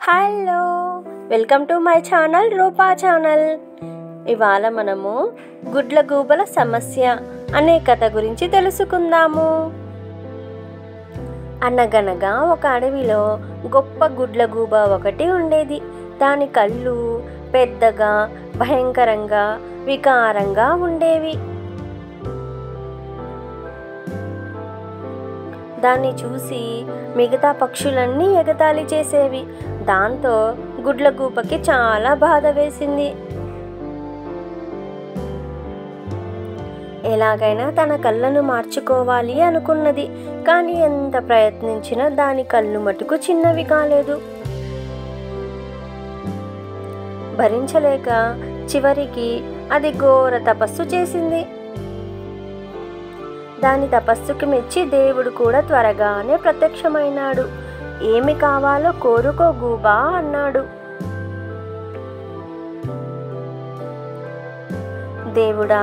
Hello, welcome to my channel Rupa channel. ఇవాళ మనము గుడ్లగూబల సమస్య అనే కథ గురించి తెలుసుకుందాము. అనగనగా ఒక అడవిలో గొప్ప గుడ్లగూబ ఒకటి ఉండేది. దాని కళ్ళు పెద్దగా, భయంకరంగా, వికారంగా ఉండేవి. దాన్ని చూసి మిగతా పక్షులన్నీ ఎగతాళి చేసేవి. దాంతో గుడ్లగూబకి చాలా బాధ వేసింది. ఎలాగైనా తన కళ్ళను మార్చుకోవాలి అనుకున్నది. కానీ ఎంత ప్రయత్నించినా దాని కళ్ళు మటుకు చిన్నవి కాలేదు. భరించలేక చివరికి అది ఘోర తపస్సు చేసింది. దాని తపస్సుకి మెచ్చి దేవుడు కూడా త్వరగానే ప్రత్యక్షమైనాడు. ఏమి కావాలో కోరుకో గూబా అన్నాడు. దేవుడా,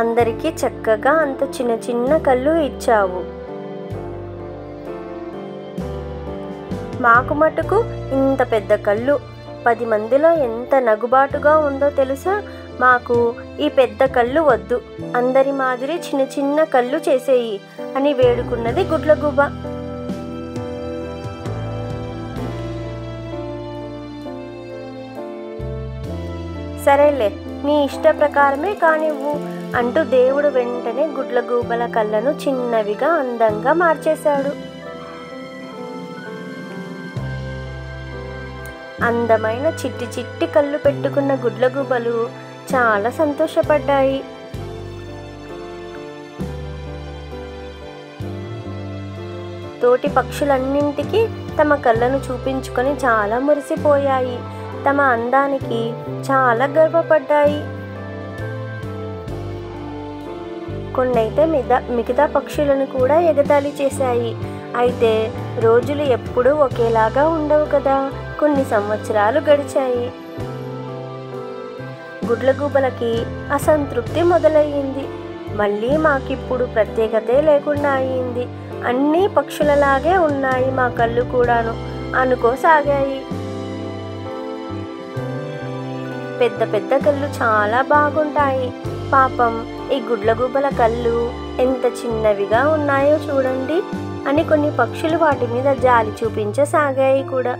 అందరికీ చక్కగా అంత చిన్న చిన్న కళ్ళు ఇచ్చావు, మాకు మటుకు ఇంత పెద్ద కళ్ళు. 10 మందిలో ఎంత నగుబాటుగా ఉందో తెలుసా? మాకు ఈ పెద్ద కళ్ళు వద్దు, అందరి మాదిరి చిన్న చిన్న కళ్ళు చేసేయి అని వేడుకున్నది గుడ్లగూబ. సరేలే, నీ ఇష్ట ప్రకారమే కానివ్వు అంటూ దేవుడు వెంటనే గుడ్లగూబల కళ్ళను చిన్నవిగా అందంగా మార్చేశాడు. అందమైన చిట్టి చిట్టి కళ్ళు పెట్టుకున్న గుడ్లగూబలు చాలా సంతోషపడ్డాయి. తోటి పక్షులన్నింటికి తమ కళ్ళను చూపించుకొని చాలా మురిసిపోయాయి. తమ అందానికి చాలా గర్వపడ్డాయి. కొన్నైతే మిగతా పక్షులను కూడా ఎగతాళి చేశాయి. అయితే రోజులు ఎప్పుడూ ఒకేలాగా ఉండవు కదా. కొన్ని సంవత్సరాలు గడిచాయి. గుడ్లగూబలకి అసంతృప్తి మొదలయ్యింది. మళ్ళీ మాకిప్పుడు ప్రత్యేకతే లేకుండా అయ్యింది. అన్ని పక్షులలాగే ఉన్నాయి మా కళ్ళు కూడాను అనుకోసాగాయి. పెద్ద పెద్ద కళ్ళు చాలా బాగుంటాయి. పాపం ఈ గుడ్లగూబల కళ్ళు ఎంత చిన్నవిగా ఉన్నాయో చూడండి అని కొన్ని పక్షులు వాటి మీద జాలి చూపించసాగాయి కూడా.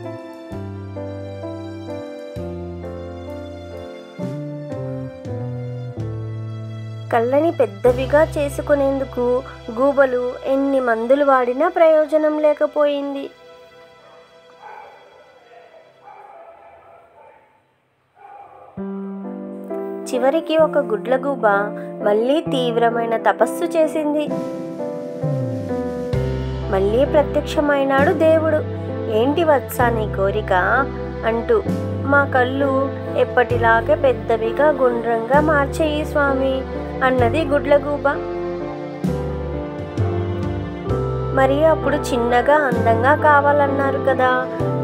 కళ్ళని పెద్దవిగా చేసుకునేందుకు గూబలు ఎన్ని మందులు వాడినా ప్రయోజనం లేకపోయింది. చివరికి ఒక గుడ్లగూబ మళ్ళీ తీవ్రమైన తపస్సు చేసింది. మళ్ళీ ప్రత్యక్షమైనాడు దేవుడు. ఏంటి వత్సా నీ కోరిక అంటూ. మా కళ్ళు ఎప్పటిలాగే పెద్దవిగా గుండ్రంగా మార్చేయి స్వామి అన్నది గుడ్లగూబ. మరి అప్పుడు చిన్నగా అందంగా కావాలన్నారు కదా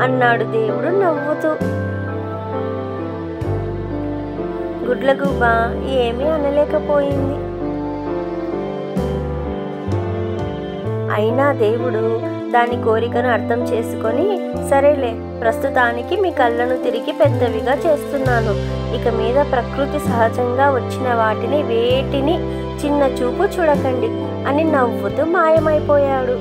అన్నాడు దేవుడు నవ్వుతూ. గుడ్లగూబ ఏమీ అనలేకపోయింది. అయినా దేవుడు దాని కోరికను అర్థం చేసుకొని, సరేలే, ప్రస్తుతానికి మీ కళ్ళను తిరిగి పెద్దవిగా చేస్తున్నాను. ఇక మీద ప్రకృతి సహజంగా వచ్చిన వాటిని వేటిని చిన్న చూపు చూడకండి అని నవ్వుతూ మాయమైపోయాడు.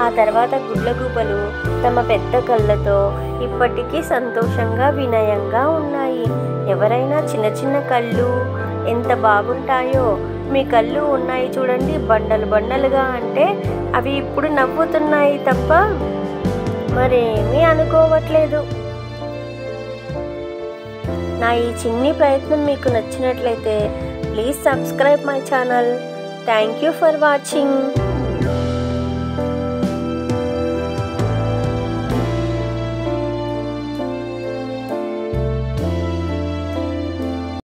ఆ తర్వాత గుడ్లగూబలు తమ పెద్ద కళ్ళతో ఇప్పటికీ సంతోషంగా వినయంగా ఉన్నాయి. ఎవరైనా చిన్న చిన్న కళ్ళు ఎంత బాగుంటాయో, మీ కళ్ళు ఉన్నాయి చూడండి బండలు బండలుగా అంటే అవి ఇప్పుడు నవ్వుతున్నాయి తప్ప మరేమీ అనుకోవట్లేదు. నా ఈ చిన్ని ప్రయత్నం మీకు నచ్చినట్లయితే please subscribe my channel. Thank you for watching.